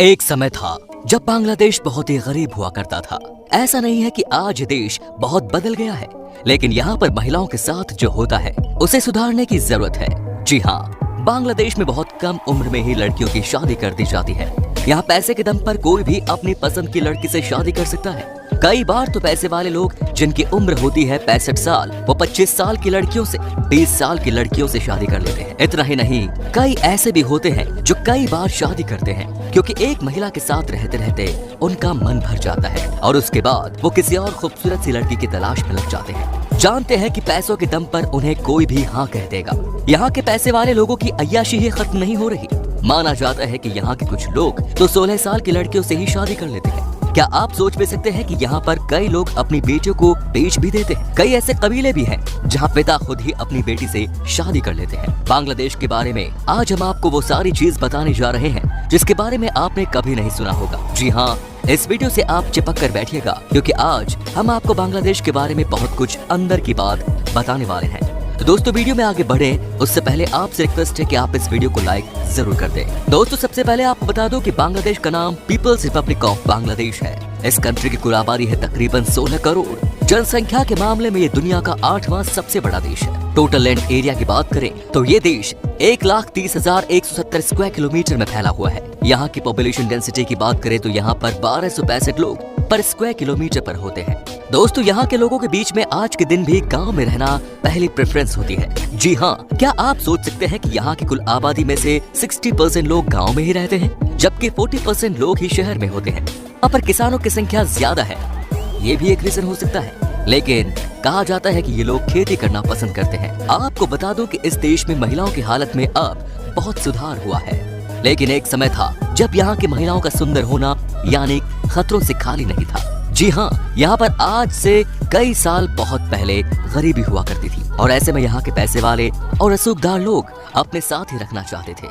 एक समय था जब बांग्लादेश बहुत ही गरीब हुआ करता था। ऐसा नहीं है कि आज देश बहुत बदल गया है, लेकिन यहाँ पर महिलाओं के साथ जो होता है उसे सुधारने की जरूरत है। जी हाँ, बांग्लादेश में बहुत कम उम्र में ही लड़कियों की शादी कर दी जाती है। यहाँ पैसे के दम पर कोई भी अपनी पसंद की लड़की से शादी कर सकता है। कई बार तो पैसे वाले लोग जिनकी उम्र होती है 65 साल, वो 25 साल की लड़कियों से, 20 साल की लड़कियों से शादी कर लेते हैं। इतना ही नहीं, कई ऐसे भी होते हैं जो कई बार शादी करते हैं, क्योंकि एक महिला के साथ रहते रहते उनका मन भर जाता है और उसके बाद वो किसी और खूबसूरत सी लड़की की तलाश में लग जाते हैं। जानते हैं कि पैसों के दम पर उन्हें कोई भी हाँ कह देगा। यहाँ के पैसे वाले लोगों की अय्याशी ही खत्म नहीं हो रही। माना जाता है कि यहाँ के कुछ लोग तो 16 साल की लड़कियों से ही शादी कर लेते हैं। क्या आप सोच भी सकते हैं कि यहाँ पर कई लोग अपनी बेटियों को बेच भी देते हैं। कई ऐसे कबीले भी हैं जहाँ पिता खुद ही अपनी बेटी से शादी कर लेते हैं। बांग्लादेश के बारे में आज हम आपको वो सारी चीज बताने जा रहे हैं जिसके बारे में आपने कभी नहीं सुना होगा। जी हाँ, इस वीडियो से आप चिपक कर बैठिएगा, क्योंकि आज हम आपको बांग्लादेश के बारे में बहुत कुछ अंदर की बात बताने वाले हैं। तो दोस्तों, वीडियो में आगे बढ़े उससे पहले आपसे रिक्वेस्ट है कि आप इस वीडियो को लाइक जरूर कर दें। दोस्तों, सबसे पहले आपको बता दूं कि बांग्लादेश का नाम पीपल्स रिपब्लिक ऑफ बांग्लादेश है। इस कंट्री की कुल आबादी है तकरीबन 16 करोड़। जनसंख्या के मामले में ये दुनिया का 8वां सबसे बड़ा देश है। टोटल लैंड एरिया की बात करें तो ये देश 1,30,170 स्क्वायर किलोमीटर में फैला हुआ है। यहाँ की पॉपुलेशन डेंसिटी की बात करें तो यहाँ पर 1265 लोग पर स्क्वायर किलोमीटर पर होते हैं। दोस्तों, यहाँ के लोगों के बीच में आज के दिन भी गांव में रहना पहली प्रेफरेंस होती है। जी हाँ, क्या आप सोच सकते हैं कि यहाँ की कुल आबादी में से 60% लोग गांव में ही रहते हैं, जबकि 40% लोग ही शहर में होते हैं। यहाँ पर किसानों की संख्या ज्यादा है, ये भी एक रीजन हो सकता है, लेकिन कहा जाता है कि ये लोग खेती करना पसंद करते हैं। आपको बता दूं कि इस देश में महिलाओं की हालत में अब बहुत सुधार हुआ है, लेकिन एक समय था जब यहाँ की महिलाओं का सुंदर होना यानी खतरों से खाली नहीं था। जी हाँ, यहाँ पर आज से कई साल बहुत पहले गरीबी हुआ करती थी और ऐसे में यहाँ के पैसे वाले और रसूखदार लोग अपने साथ ही रखना चाहते थे।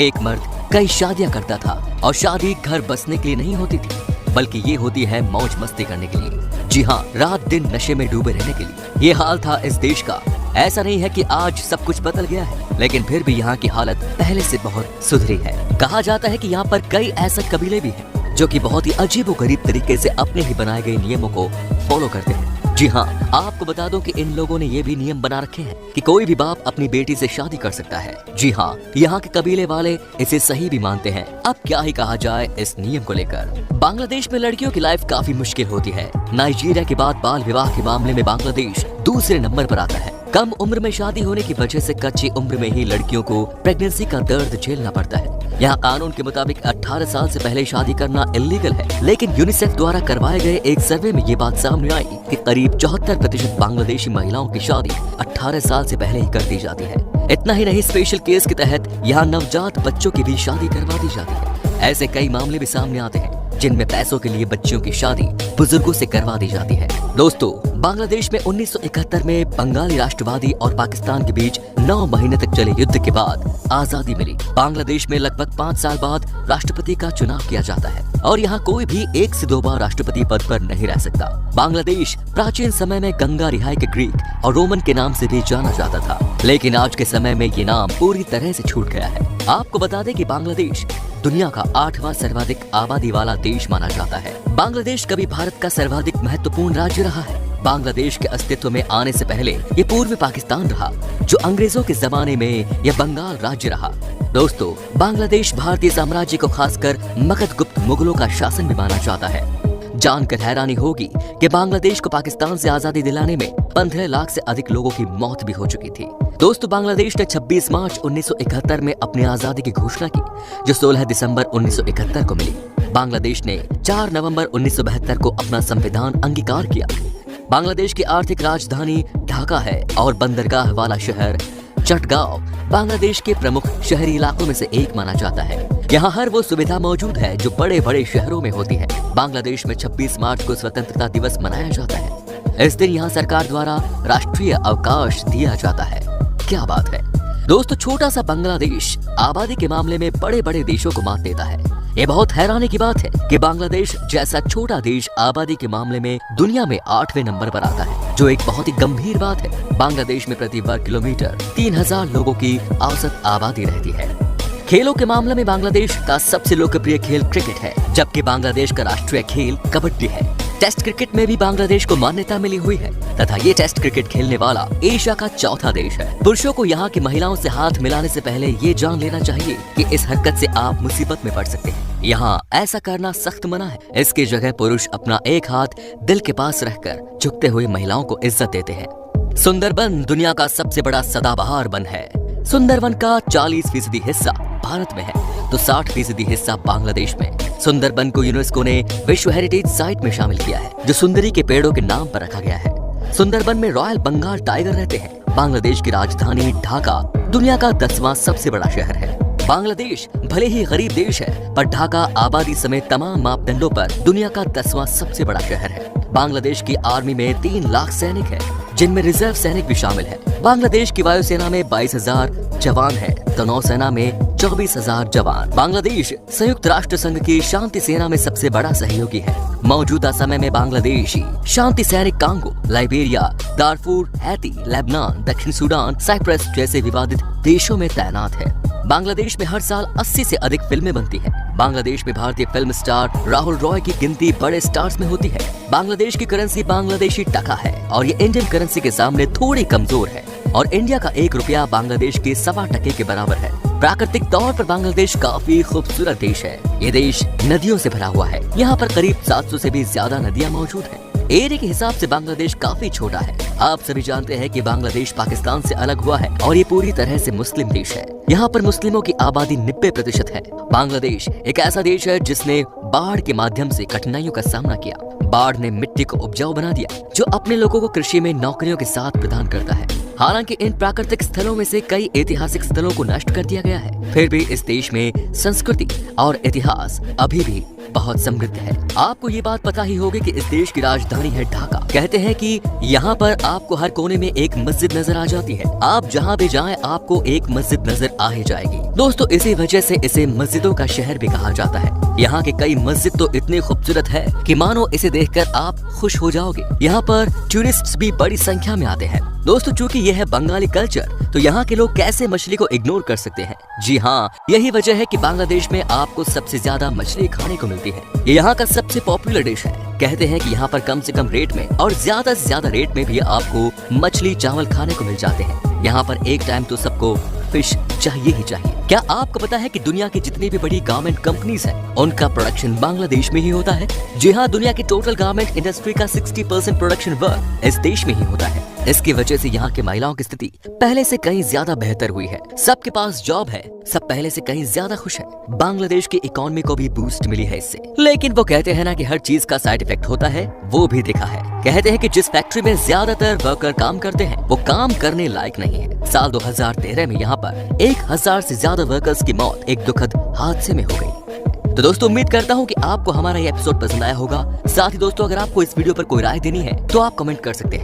एक मर्द कई शादियां करता था और शादी घर बसने के लिए नहीं होती थी, बल्कि ये होती है मौज मस्ती करने के लिए। जी हाँ, रात दिन नशे में डूबे रहने के लिए। ये हाल था इस देश का। ऐसा नहीं है कि आज सब कुछ बदल गया है, लेकिन फिर भी यहाँ की हालत पहले से बहुत सुधरी है। कहा जाता है कि यहाँ पर कई ऐसे कबीले भी हैं जो कि बहुत ही अजीबोगरीब तरीके से अपने ही बनाए गए नियमों को फॉलो करते हैं। जी हाँ, आपको बता दो कि इन लोगों ने ये भी नियम बना रखे हैं कि कोई भी बाप अपनी बेटी से शादी कर सकता है। जी हाँ, यहाँ के कबीले वाले इसे सही भी मानते हैं। अब क्या ही कहा जाए इस नियम को लेकर। बांग्लादेश में लड़कियों की लाइफ काफी मुश्किल होती है। नाइजीरिया के बाद बाल विवाह के मामले में बांग्लादेश दूसरे नंबर पर आता है। कम उम्र में शादी होने की वजह से कच्ची उम्र में ही लड़कियों को प्रेगनेंसी का दर्द झेलना पड़ता है। यहाँ कानून के मुताबिक 18 साल से पहले शादी करना इलीगल है, लेकिन यूनिसेफ द्वारा करवाए गए एक सर्वे में ये बात सामने आई कि करीब 74% बांग्लादेशी महिलाओं की शादी 18 साल से पहले ही कर दी जाती है। इतना ही नहीं, स्पेशल केस के तहत यहाँ नवजात बच्चों की भी शादी करवा दी जाती है। ऐसे कई मामले भी सामने आते हैं जिनमें पैसों के लिए बच्चियों की शादी बुजुर्गों से करवा दी जाती है। दोस्तों, बांग्लादेश में 1971 में बंगाली राष्ट्रवादी और पाकिस्तान के बीच 9 महीने तक चले युद्ध के बाद आजादी मिली। बांग्लादेश में लगभग 5 साल बाद राष्ट्रपति का चुनाव किया जाता है और यहाँ कोई भी 1 से 2 बार राष्ट्रपति पद पर नहीं रह सकता। बांग्लादेश प्राचीन समय में गंगा रिहाई के ग्रीक और रोमन के नाम से भी जाना जाता था, लेकिन आज के समय में ये नाम पूरी तरह से छूट गया है। आपको बता दें कि बांग्लादेश दुनिया का 8वां सर्वाधिक आबादी वाला देश माना जाता है। बांग्लादेश कभी भारत का सर्वाधिक महत्वपूर्ण राज्य रहा है। बांग्लादेश के अस्तित्व में आने से पहले ये पूर्वी पाकिस्तान रहा, जो अंग्रेजों के जमाने में यह बंगाल राज्य रहा। दोस्तों, बांग्लादेश भारतीय साम्राज्य को खासकर मगध गुप्त मुगलों का शासन भी माना जाता है। जानकर हैरानी होगी कि बांग्लादेश को पाकिस्तान से आजादी दिलाने में 15 लाख से अधिक लोगों की मौत भी हो चुकी थी। दोस्तों, बांग्लादेश ने 26 मार्च 1971 में अपनी आजादी की घोषणा की, जो 16 दिसंबर 1971 को मिली। बांग्लादेश ने 4 नवंबर 1972 को अपना संविधान अंगीकार किया। बांग्लादेश की आर्थिक राजधानी ढाका है और बंदरगाह वाला शहर चटगांव बांग्लादेश के प्रमुख शहरी इलाकों में से एक माना जाता है। यहाँ हर वो सुविधा मौजूद है जो बड़े बड़े शहरों में होती है। बांग्लादेश में 26 मार्च को स्वतंत्रता दिवस मनाया जाता है। इस दिन यहाँ सरकार द्वारा राष्ट्रीय अवकाश दिया जाता है। क्या बात है दोस्तों, छोटा सा बांग्लादेश आबादी के मामले में बड़े बड़े देशों को मात देता है। ये बहुत हैरानी की बात है कि बांग्लादेश जैसा छोटा देश आबादी के मामले में दुनिया में 8वें नंबर पर आता है, जो एक बहुत ही गंभीर बात है। बांग्लादेश में प्रति वर्ग किलोमीटर 3000 लोगों की औसत आबादी रहती है। खेलों के मामले में बांग्लादेश का सबसे लोकप्रिय खेल क्रिकेट है, जबकि बांग्लादेश का राष्ट्रीय खेल कबड्डी है। टेस्ट क्रिकेट में भी बांग्लादेश को मान्यता मिली हुई है तथा ये टेस्ट क्रिकेट खेलने वाला एशिया का चौथा देश है। पुरुषों को यहाँ की महिलाओं से हाथ मिलाने से पहले ये जान लेना चाहिए कि इस हरकत से आप मुसीबत में पड़ सकते हैं। यहाँ ऐसा करना सख्त मना है। इसकी जगह पुरुष अपना एक हाथ दिल के पास रखकर झुकते हुए महिलाओं को इज्जत देते हैं। सुंदरबन दुनिया का सबसे बड़ा सदाबहार वन है। सुंदरबन का 40% हिस्सा भारत में है तो 60% हिस्सा बांग्लादेश में। सुंदरबन को यूनेस्को ने विश्व हेरिटेज साइट में शामिल किया है, जो सुंदरी के पेड़ों के नाम पर रखा गया है। सुंदरबन में रॉयल बंगाल टाइगर रहते हैं। बांग्लादेश की राजधानी ढाका दुनिया का 10वां सबसे बड़ा शहर है। बांग्लादेश भले ही गरीब देश है, पर ढाका आबादी समेत तमाम मापदंडों पर दुनिया का 10वां सबसे बड़ा शहर है। बांग्लादेश की आर्मी में 3 लाख सैनिक हैं, जिनमें रिजर्व सैनिक भी शामिल है। बांग्लादेश की वायुसेना में 22,000 जवान है तो नौसेना में 24,000 जवान। बांग्लादेश संयुक्त राष्ट्र संघ की शांति सेना में सबसे बड़ा सहयोगी है। मौजूदा समय में बांग्लादेशी शांति सैनिक कांगो, लाइबेरिया, दारफूर, हैती, लेबनान, दक्षिण सूडान, साइप्रस जैसे विवादित देशों में तैनात है। बांग्लादेश में हर साल 80 से अधिक फिल्में बनती हैं। बांग्लादेश में भारतीय फिल्म स्टार राहुल रॉय की गिनती बड़े स्टार्स में होती है। बांग्लादेश की करेंसी बांग्लादेशी टका है और ये इंडियन करेंसी के सामने थोड़ी कमजोर है और इंडिया का 1 रुपया बांग्लादेश के 1.25 टके के बराबर है। प्राकृतिक तौर पर बांग्लादेश काफी खूबसूरत देश है। ये देश नदियों से भरा हुआ है। यहाँ पर करीब 700 से भी ज्यादा नदियाँ मौजूद हैं। एरिया के हिसाब से बांग्लादेश काफी छोटा है। आप सभी जानते हैं कि बांग्लादेश पाकिस्तान से अलग हुआ है और ये पूरी तरह से मुस्लिम देश है। यहाँ पर मुस्लिमों की आबादी 90% है। बांग्लादेश एक ऐसा देश है जिसने बाढ़ के माध्यम से कठिनाइयों का सामना किया। बाढ़ ने मिट्टी को उपजाऊ बना दिया, जो अपने लोगों को कृषि में नौकरियों के साथ प्रदान करता है। हालांकि इन प्राकृतिक स्थलों में से कई ऐतिहासिक स्थलों को नष्ट कर दिया गया है, फिर भी इस देश में संस्कृति और इतिहास अभी भी बहुत समृद्ध है। आपको ये बात पता ही होगी कि इस देश की राजधानी है ढाका। कहते हैं कि यहाँ पर आपको हर कोने में एक मस्जिद नजर आ जाती है। आप जहाँ भी जाएं आपको एक मस्जिद नजर आ ही जाएगी। दोस्तों, इसी वजह से इसे मस्जिदों का शहर भी कहा जाता है। यहाँ के कई मस्जिद तो इतनी खूबसूरत है कि मानो इसे देखकर आप खुश हो जाओगे। यहाँ पर टूरिस्ट भी बड़ी संख्या में आते हैं। दोस्तों, चूँकि यह है बंगाली कल्चर, तो यहाँ के लोग कैसे मछली को इग्नोर कर सकते हैं। जी हाँ, यही वजह है कि बांग्लादेश में आपको सबसे ज्यादा मछली खाने को मिलती है। ये यहाँ का सबसे पॉपुलर डिश है। कहते हैं कि यहाँ पर कम से कम रेट में और ज्यादा से ज्यादा रेट में भी आपको मछली चावल खाने को मिल जाते हैं। यहाँ पर एक टाइम तो सबको फिश चाहिए ही चाहिए। क्या आपको पता है कि दुनिया की जितनी भी बड़ी गारमेंट कंपनीज हैं, उनका प्रोडक्शन बांग्लादेश में ही होता है। जी हाँ, दुनिया की टोटल गारमेंट इंडस्ट्री का 60% प्रोडक्शन वर्क इस देश में ही होता है। इसकी वजह से यहाँ के महिलाओं की स्थिति पहले से कहीं ज्यादा बेहतर हुई है। सबके पास जॉब है, सब पहले से कहीं ज्यादा खुश है। बांग्लादेश की इकोनॉमी को भी बूस्ट मिली है इससे। लेकिन वो कहते हैं ना कि हर चीज का साइड इफेक्ट होता है, वो भी दिखा है। कहते हैं कि जिस फैक्ट्री में ज्यादातर वर्कर काम करते हैं, वो काम करने लायक नहीं है। साल 2013 में यहाँ पर 1000 से ज्यादा वर्कर्स की मौत एक दुखद हादसे में हो गई। तो दोस्तों, उम्मीद करता हूँ कि आपको हमारा ये एपिसोड पसंद आया होगा। साथ ही दोस्तों, अगर आपको इस वीडियो पर कोई राय देनी है तो आप कमेंट कर सकते हैं।